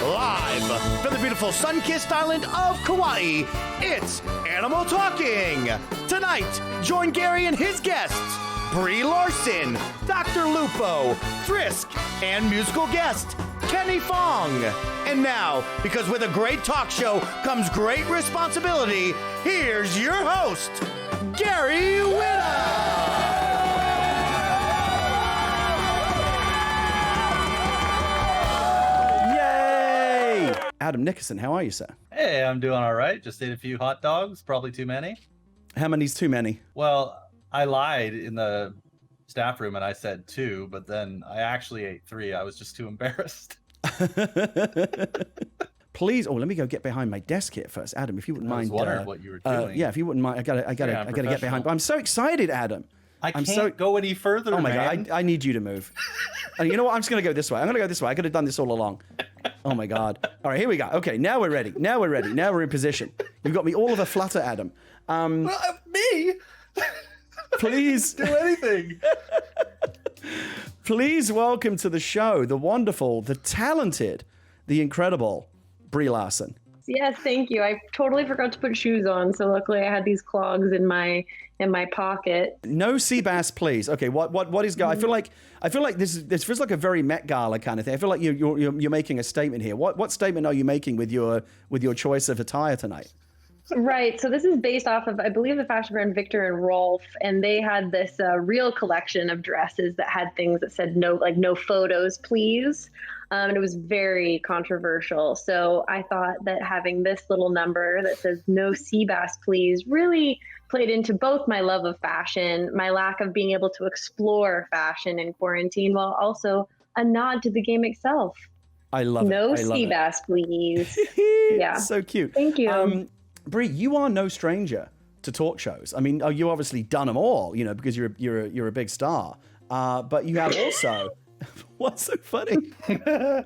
Live from the beautiful sun-kissed island of Kauai, it's Animal Talking. Tonight, join Gary and his guests, Brie Larson, DrLupo, Friskk, and musical guest, Kenny Fong. And now, because with a great talk show comes great responsibility, here's your host, Gary Whitta. Adam Nickerson, how are you, sir? Hey, I'm doing all right. Just ate a few hot dogs, probably too many. How many's too many? Well, I lied in the staff room and I said 2, but then I actually ate 3. I was just too embarrassed. Please, let me go get behind my desk here first, Adam. If you wouldn't mind, I was wondering what you were doing. Yeah, if you wouldn't mind, I gotta get behind. But I'm so excited, Adam. I can't go any further. Oh my man. God, I need you to move. And you know what? I'm just gonna go this way. I'm gonna go this way. I could have done this all along. Oh my God. All right, here we go. Okay, now we're ready. Now we're in position. You've got me all of a flutter, Adam. Me? Please do anything. Please welcome to the show the wonderful, the talented, the incredible Brie Larson. Yes, thank you. I totally forgot to put shoes on, so luckily I had these clogs in my pocket. No sea bass, please. Okay, what is? I feel like this feels like a very Met Gala kind of thing. I feel like you're making a statement here. What statement are you making with your choice of attire tonight? Right. So this is based off of, I believe, the fashion brand Victor and Rolf, and they had this real collection of dresses that had things that said no photos, please. And it was very controversial. So I thought that having this little number that says no sea bass, please, really played into both my love of fashion, my lack of being able to explore fashion in quarantine, while also a nod to the game itself. I love it. No sea bass, please. Yeah. So cute. Thank you. Brie, you are no stranger to talk shows. I mean, you obviously done them all, because you're a big star. But you have also. What's so funny? We're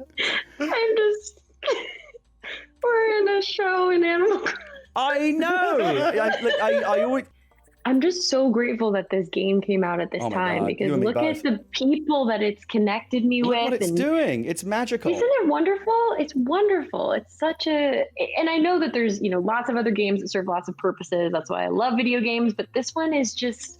in a show in Animal. I know. I always. I'm just so grateful that this game came out at this time, because look at the people that it's connected me with. What it's doing. It's magical. Isn't it wonderful? It's wonderful. It's such a, and I know that there's, lots of other games that serve lots of purposes. That's why I love video games. But this one is just,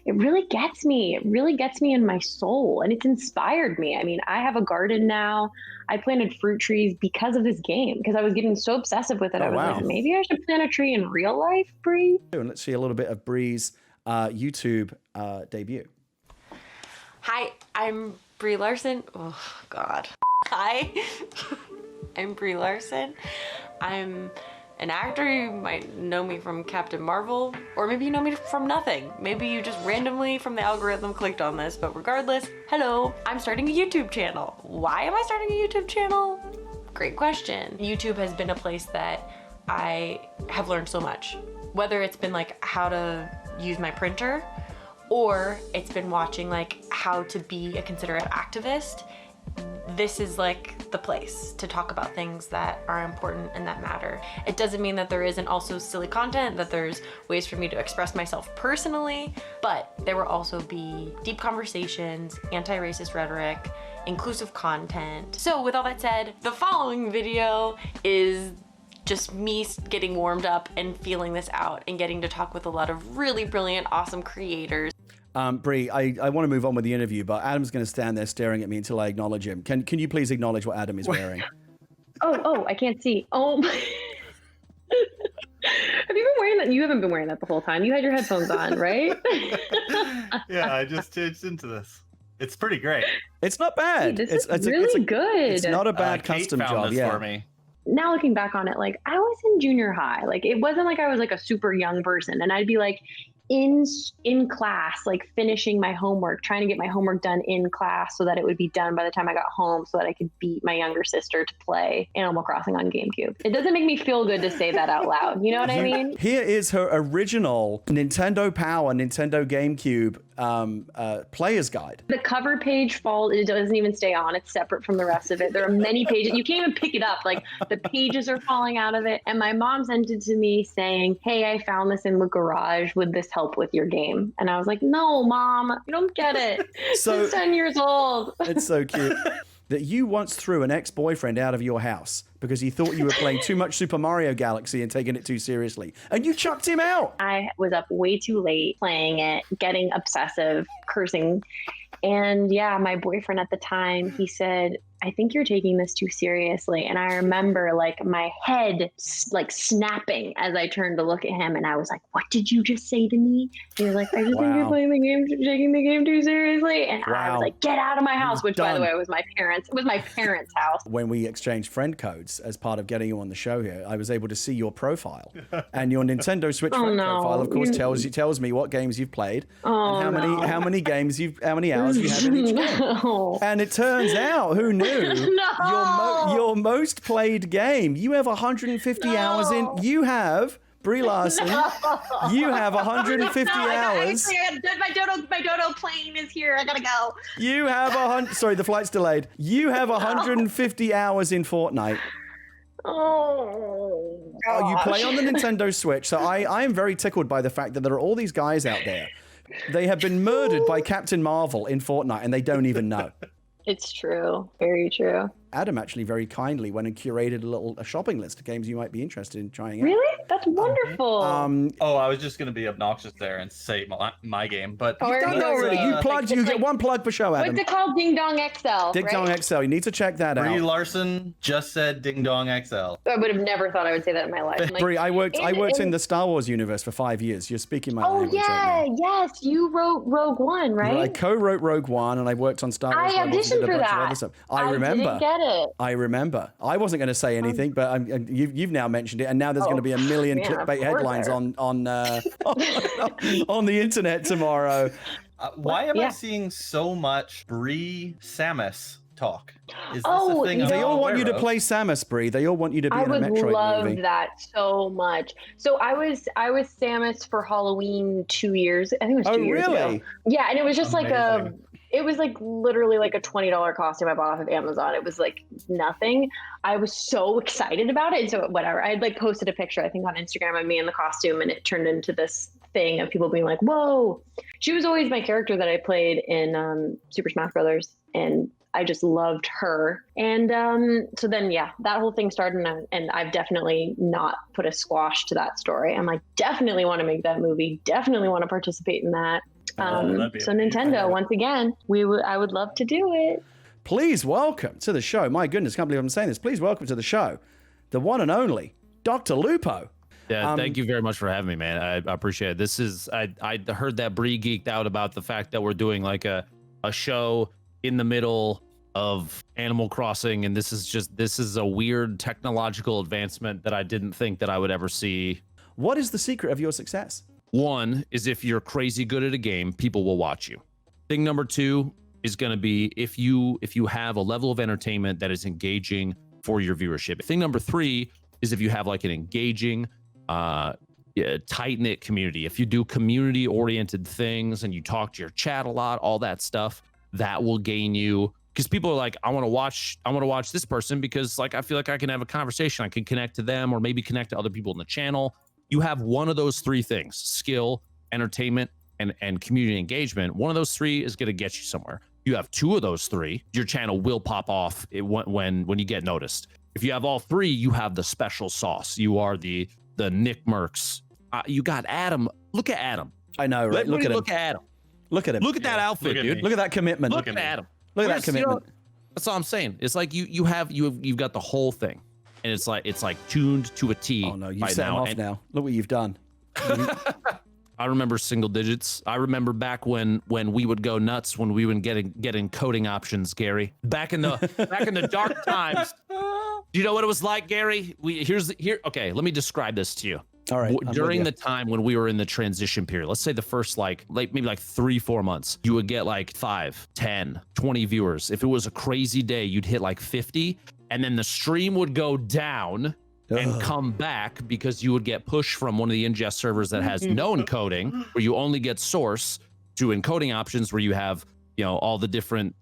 it really gets me. It really gets me in my soul. And it's inspired me. I mean, I have a garden now. I planted fruit trees because of this game, because I was getting so obsessive with it. I was like, maybe I should plant a tree in real life, Brie. And let's see a little bit of Brie's YouTube debut. Hi, I'm Brie Larson. Oh, God. Hi, I'm Brie Larson. I'm an actor. You might know me from Captain Marvel, or maybe you know me from nothing. Maybe you just randomly from the algorithm clicked on this, but regardless, hello, I'm starting a YouTube channel. Why am I starting a YouTube channel? Great question. YouTube has been a place that I have learned so much, whether it's been like how to use my printer, or it's been watching like how to be a considerate activist. This is like the place to talk about things that are important and that matter. It doesn't mean that there isn't also silly content, that there's ways for me to express myself personally, but there will also be deep conversations, anti-racist rhetoric, inclusive content. So with all that said, the following video is just me getting warmed up and feeling this out and getting to talk with a lot of really brilliant, awesome creators. Brie, I want to move on with the interview, but Adam's going to stand there staring at me until I acknowledge him. Can you please acknowledge what Adam is wearing? Oh, I can't see. Oh. Have you been wearing that? You haven't been wearing that the whole time. You had your headphones on, right? Yeah, I just changed into this. It's pretty great. It's not bad. Dude, it's really good. It's not a bad custom Kate found job. this for me. Now looking back on it, like I was in junior high. Like it wasn't like I was like a super young person, and I'd be like in class, like finishing my homework, trying to get my homework done in class so that it would be done by the time I got home so that I could beat my younger sister to play Animal Crossing on GameCube. It doesn't make me feel good to say that out loud. You know what I mean? Here is her original Nintendo Power, Nintendo GameCube player's guide. The cover page it doesn't even stay on. It's separate from the rest of it. There are many pages. You can't even pick it up. Like the pages are falling out of it. And my mom sent it to me saying, hey, I found this in the garage. Would this help with your game? And I was like, no, Mom, you don't get it. So it's 10 years old. It's so cute. that you once threw an ex-boyfriend out of your house because he thought you were playing too much Super Mario Galaxy and taking it too seriously, and you chucked him out. I was up way too late playing it, getting obsessive, cursing. And yeah, my boyfriend at the time, he said, I think you're taking this too seriously. And I remember like my head like snapping as I turned to look at him. And I was like, what did you just say to me? And he was like, I just think you're playing the game, taking the game too seriously. And I was like, get out of my house, which by the way, was my parents. It was my parents' house. When we exchanged friend codes as part of getting you on the show here, I was able to see your profile. And your Nintendo Switch friend profile, of course, tells me what games you've played and how many hours you have in each game. And it turns out, who knew? Your most played game. You have 150 hours in. You have Brie Larson. You have 150 hours. My dodo plane is here. I gotta go. You have Sorry, the flight's delayed. You have 150 hours in Fortnite. Oh, you play on the Nintendo Switch. So I am very tickled by the fact that there are all these guys out there. They have been murdered by Captain Marvel in Fortnite, and they don't even know. It's true. Very true. Adam actually very kindly went and curated a shopping list of games you might be interested in trying out. Really? That's wonderful. I was just going to be obnoxious there and say my game, but you've done that already. You get one plug per show, Adam. What's it called? Ding Dong XL. Ding Dong XL. You need to check that out. Brie Larson just said Ding Dong XL. I would have never thought I would say that in my life. Brie, I worked in the Star Wars universe for 5 years. You're speaking my language. Yes. You wrote Rogue One, right? I co-wrote Rogue One, and I worked on Star Wars. I auditioned for that. I remember. Didn't get it. I remember. I wasn't going to say anything, but you've now mentioned it, and now there's going to be a million clickbait headlines on the internet tomorrow. Why am I seeing so much Brie Samus talk? Is this a thing? They all want you to play Samus, Brie. They all want you to be in a Metroid movie. I would love that so much. So I was Samus for Halloween 2 years. I think it was 2 years ago. Yeah, and it was just it was like literally like a $20 costume I bought off of Amazon. It was like nothing. I was so excited about it. And so whatever, I had like posted a picture, I think on Instagram of me in the costume, and it turned into this thing of people being like, whoa. She was always my character that I played in Super Smash Brothers. And I just loved her. And so then, that whole thing started, and I've definitely not put a squash to that story. I'm like, definitely want to make that movie. Definitely want to participate in that. So Nintendo, once again, I would love to do it. Please welcome to the show. My goodness, can't believe I'm saying this. Please welcome to the show, the one and only DrLupo. Yeah, thank you very much for having me, man. I appreciate it. This is I heard that Brie geeked out about the fact that we're doing like a show in the middle of Animal Crossing, and this is a weird technological advancement that I didn't think that I would ever see. What is the secret of your success? One is if you're crazy good at a game, people will watch you. Thing number two is going to be if you have a level of entertainment that is engaging for your viewership. Thing number three is if you have like an engaging, tight-knit community. If you do community-oriented things and you talk to your chat a lot, all that stuff, that will gain you. Because people are like, I want to watch this person because like I feel like I can have a conversation. I can connect to them or maybe connect to other people in the channel. You have one of those three things: skill, entertainment, and community engagement. One of those three is going to get you somewhere. You have two of those three, your channel will pop off when you get noticed. If you have all three, you have the special sauce. You are the Nick Mercs. You got Adam. Look at Adam. I know, right? Look at him. Look at Adam. Look at him. Look at that outfit, dude. Look at that commitment. Look at Adam. Look at that commitment. That's all I'm saying. It's like you've got the whole thing. And it's like tuned to a T. Oh no, you've set him off now. Look what you've done. I remember single digits. I remember back when we would go nuts when we would get encoding options, Gary. Back in the dark times. Do you know what it was like, Gary? Okay, let me describe this to you. All right. During the time when we were in the transition period, let's say the first maybe 3-4 months, you would get like 5, 10, 20 viewers. If it was a crazy day, you'd hit like 50. And then the stream would go down and come back because you would get pushed from one of the ingest servers that has no encoding, where you only get source, to encoding options where you have, all the different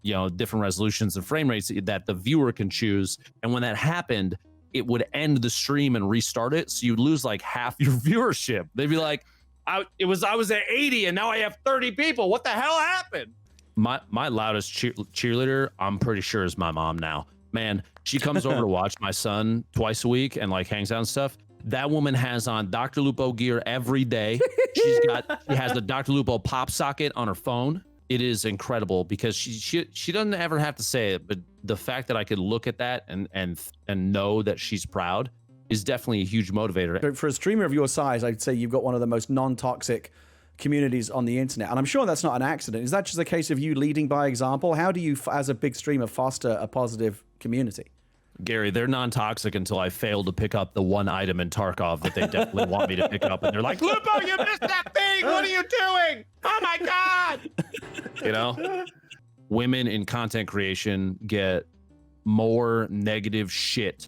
resolutions and frame rates that the viewer can choose. And when that happened, it would end the stream and restart it. So you'd lose like half your viewership. They'd be like, I was at 80 and now I have 30 people. What the hell happened? My loudest cheerleader, I'm pretty sure, is my mom now. Man, she comes over to watch my son twice a week and like hangs out and stuff. That woman has on DrLupo gear every day. She has the DrLupo pop socket on her phone. It is incredible because she doesn't ever have to say it, but the fact that I could look at that and know that she's proud is definitely a huge motivator. For a streamer of your size, I'd say you've got one of the most non-toxic communities on the internet, and I'm sure that's not an accident. Is that just a case of you leading by example? How do you, as a big streamer, foster a positive community? Gary, they're non-toxic until I fail to pick up the one item in Tarkov that they definitely want me to pick up, and they're like, "Lupo, you missed that thing! What are you doing? Oh my god!" You know, women in content creation get more negative shit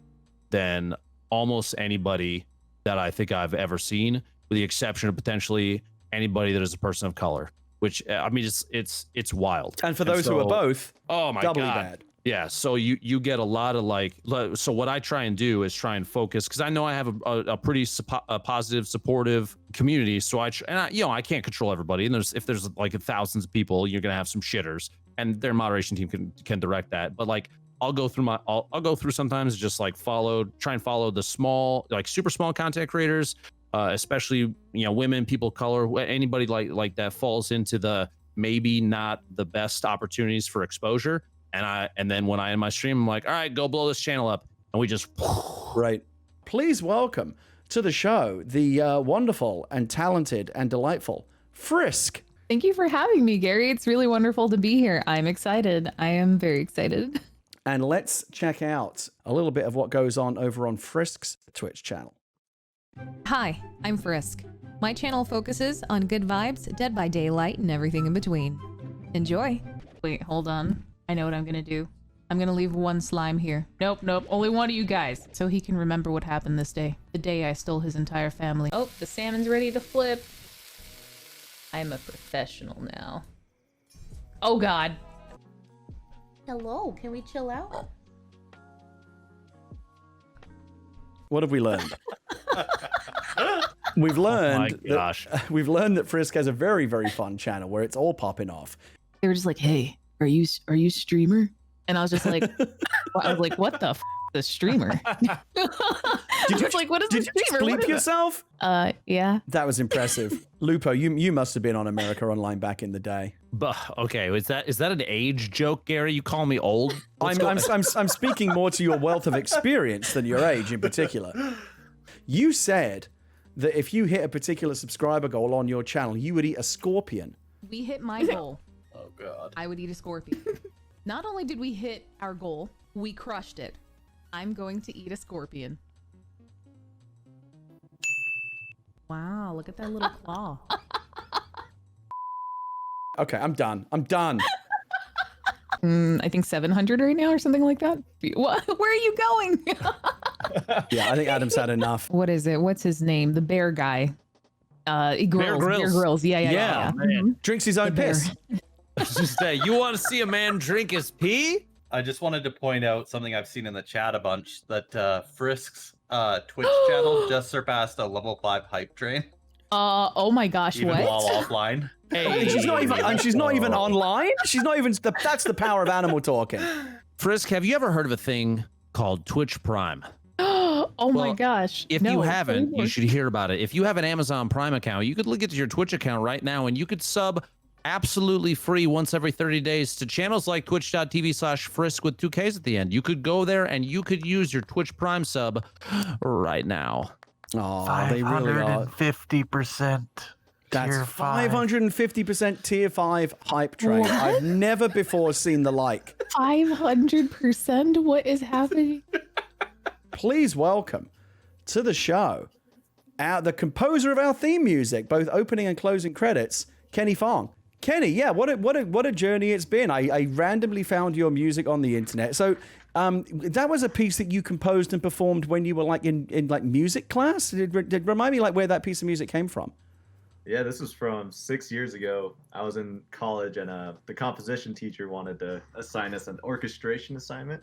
than almost anybody that I think I've ever seen, with the exception of potentially anybody that is a person of color. Which, I mean, it's wild. And for those who are both, oh my doubly god. bad. Yeah, so you get a lot of like, so what I try and do is try and focus, because I know I have a pretty positive, supportive community. So I can't control everybody, and if there's like thousands of people, you're gonna have some shitters, and their moderation team can direct that. But like, I'll go through sometimes just like try and follow the small, like super small content creators, especially women, people of color, anybody like that falls into the maybe not the best opportunities for exposure. And then when I end my stream, I'm like, all right, go blow this channel up. And we just... Right. Please welcome to the show the wonderful and talented and delightful Friskk. Thank you for having me, Gary. It's really wonderful to be here. I'm excited. I am very excited. And let's check out a little bit of what goes on over on Frisk's Twitch channel. Hi, I'm Friskk. My channel focuses on good vibes, Dead by Daylight, and everything in between. Enjoy. Wait, hold on. I know what I'm gonna do. I'm gonna leave one slime here. Nope, only one of you guys. So he can remember what happened this day. The day I stole his entire family. Oh, the salmon's ready to flip. I'm a professional now. Oh god. Hello, can we chill out? What have we learned? We've learned we've learned that Friskk has a very, very fun channel where it's all popping off. They were just like, hey, are you streamer? And I was just like, what the the streamer? Did you like, what is did the you streamer? bleep yourself? Yeah. That was impressive. Lupo, you must have been on America Online back in the day. But okay, is that an age joke, Gary? You call me old? I'm speaking more to your wealth of experience than your age in particular. You said that if you hit a particular subscriber goal on your channel, you would eat a scorpion. We hit my goal. Oh god. I would eat a scorpion. Not only did we hit our goal, we crushed it. I'm going to eat a scorpion. Wow, look at that little claw. Okay, I'm done. I think 700 right now or something like that. What? Where are you going? Yeah, I think Adam's had enough. What is it? What's his name? The bear guy. Bear Grylls. Yeah. Mm-hmm. Drinks his own piss. Just say, you want to see a man drink his pee? I just wanted to point out something I've seen in the chat a bunch, that Frisk's Twitch channel just surpassed a level 5 hype train. Oh my gosh, even what? while offline. Hey, she's not even online. She's not even. That's the power of animal talking. Friskk, have you ever heard of a thing called Twitch Prime? Oh my gosh. If you haven't, you should hear about it. If you have an Amazon Prime account, you could look at your Twitch account right now and you could sub absolutely free once every 30 days to channels like twitch.tv/Friskk with 2 Ks at the end. You could go there and you could use your Twitch Prime sub right now. Oh, they really are. 550%. That's 550% tier 5 hype train. What? I've never before seen the like. 500%? What is happening? Please welcome to the show the composer of our theme music, both opening and closing credits, Kenny Fong. Kenny, yeah, what a journey it's been. I randomly found your music on the internet. So that was a piece that you composed and performed when you were like in like music class. Did remind me like where that piece of music came from. Yeah, this was from 6 years ago. I was in college and the composition teacher wanted to assign us an orchestration assignment.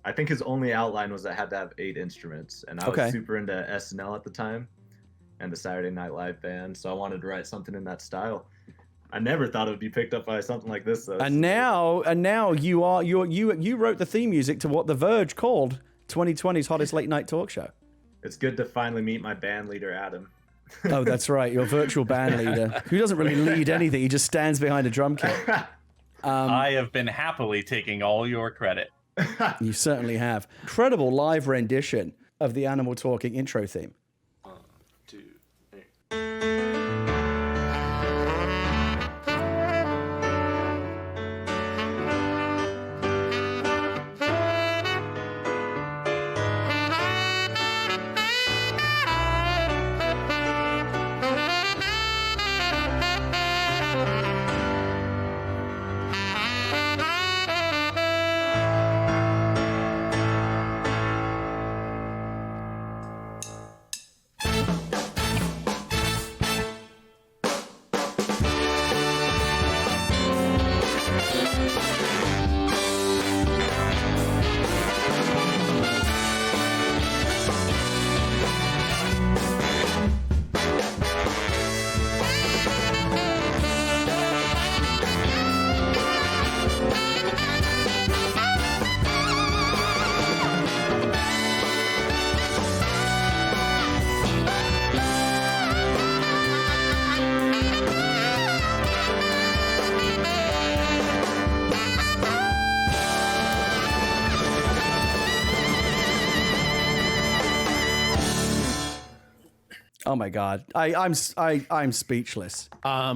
I think his only outline was I had to have 8 instruments, and I was super into SNL at the time and the Saturday Night Live band, so I wanted to write something in that style. I never thought it would be picked up by something like this, though. And now you wrote the theme music to what The Verge called 2020's hottest late night talk show. It's good to finally meet my band leader, Adam. Oh, that's right, your virtual band leader, who doesn't really lead anything. He just stands behind a drum kit. I have been happily taking all your credit. You certainly have. Incredible live rendition of the Animal Talking intro theme. 1, 2, 3. Oh my God, I'm speechless.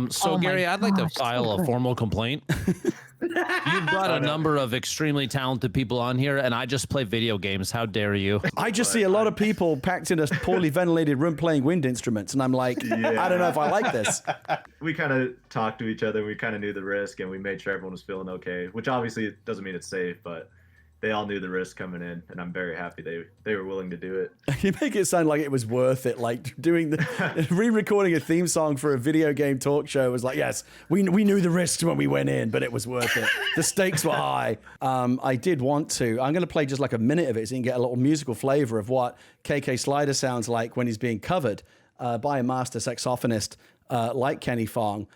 So Gary, I'd like to file a formal complaint. You've brought a number of extremely talented people on here, and I just play video games. How dare you? I just see a lot of people packed in a poorly ventilated room playing wind instruments, and I'm like, I don't know if I like this. We kind of talked to each other. We kind of knew the risk, and we made sure everyone was feeling okay, which obviously doesn't mean it's safe, but they all knew the risk coming in, and I'm very happy they were willing to do it. You make it sound like it was worth it. Like doing the re-recording a theme song for a video game talk show was like, yes, we knew the risks when we went in, but it was worth it. The stakes were high. I did want to. I'm going to play just like a minute of it so you can get a little musical flavor of what KK Slider sounds like when he's being covered by a master saxophonist like Kenny Fong.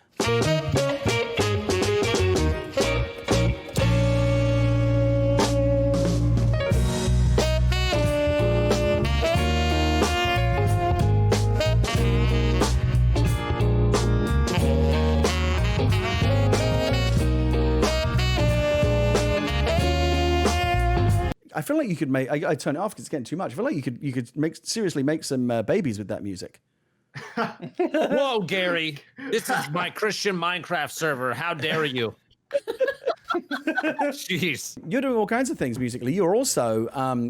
I feel like you could make. I turn it off because it's getting too much. I feel like you could seriously make some babies with that music. Whoa, Gary! This is my Christian Minecraft server. How dare you? Jeez. You're doing all kinds of things musically. You're also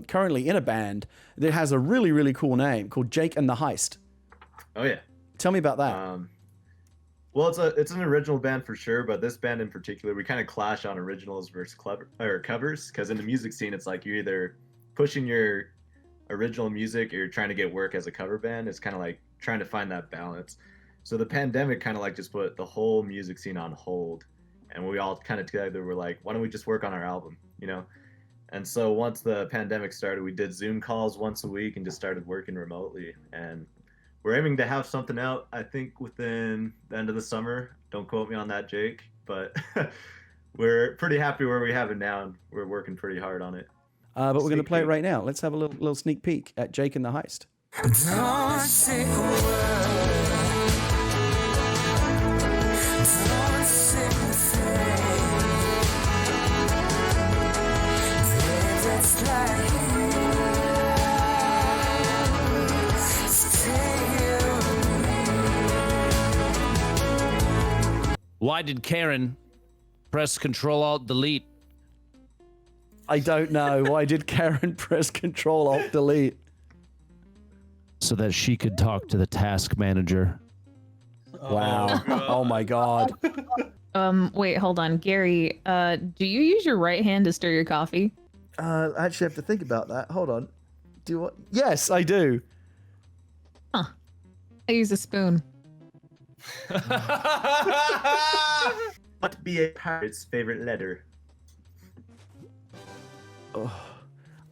currently in a band that has a really, really cool name called Jake and the Heist. Oh yeah. Tell me about that. Well, it's an original band for sure, but this band in particular, we kind of clash on originals versus covers, because in the music scene, it's like you're either pushing your original music or you're trying to get work as a cover band. It's kind of like trying to find that balance. So the pandemic kind of like just put the whole music scene on hold, and we all kind of together were like, why don't we just work on our album, you know? And so once the pandemic started, we did Zoom calls once a week and just started working remotely. And we're aiming to have something out, I think, within the end of the summer. Don't quote me on that, Jake, but we're pretty happy where we have it now, and we're working pretty hard on it. But we're going to play it right now. Let's have a little sneak peek at Jake and the Heist. Don't say a word. Don't say a thing. That's like Why did Karen press Control-Alt-Delete? I don't know. Why did Karen press Control-Alt-Delete? So that she could talk to the task manager. Wow. Oh my God. Wait, hold on. Gary, do you use your right hand to stir your coffee? I actually have to think about that. Hold on. Do what? Yes, I do. Huh. I use a spoon. What be a pirate's favorite letter? Oh,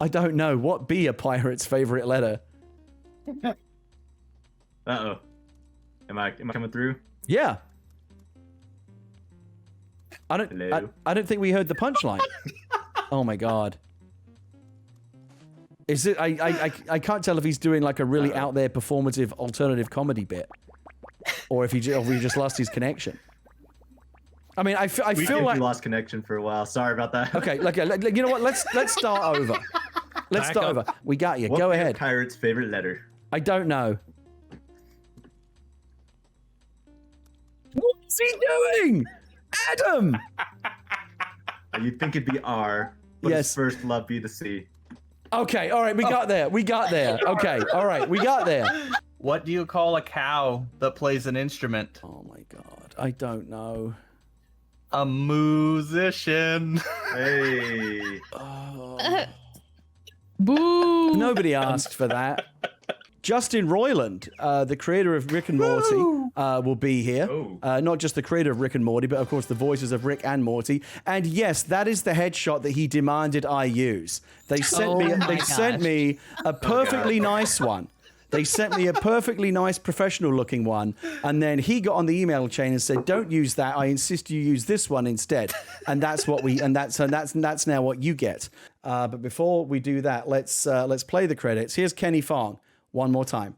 I don't know. What be a pirate's favorite letter? Uh-oh. Am I coming through? Yeah. I don't think we heard the punchline. Oh my god. Is it? I can't tell if he's doing like a really out there performative alternative comedy bit, or if we just lost his connection. I mean, I feel like we lost connection for a while. Sorry about that. Okay, you know what? Let's start over. Let's start over. We got you. Go ahead. Pirate's favorite letter. I don't know. What's he doing, Adam? You think it'd be R, but Yes. his first love be the C. Okay, all right, we got there. Okay, all right, we got there. What do you call a cow that plays an instrument? Oh my god, I don't know. A musician. Hey. Boo! Nobody asked for that. Justin Roiland, the creator of Rick and Morty, will be here. Not just the creator of Rick and Morty, but of course the voices of Rick and Morty. And yes, that is the headshot that he demanded I use. They sent me a perfectly nice one. They sent me a perfectly nice professional-looking one, and then he got on the email chain and said, "Don't use that. I insist you use this one instead." And that's what that's now what you get. But before we do that, let's play the credits. Here's Kenny Fong one more time.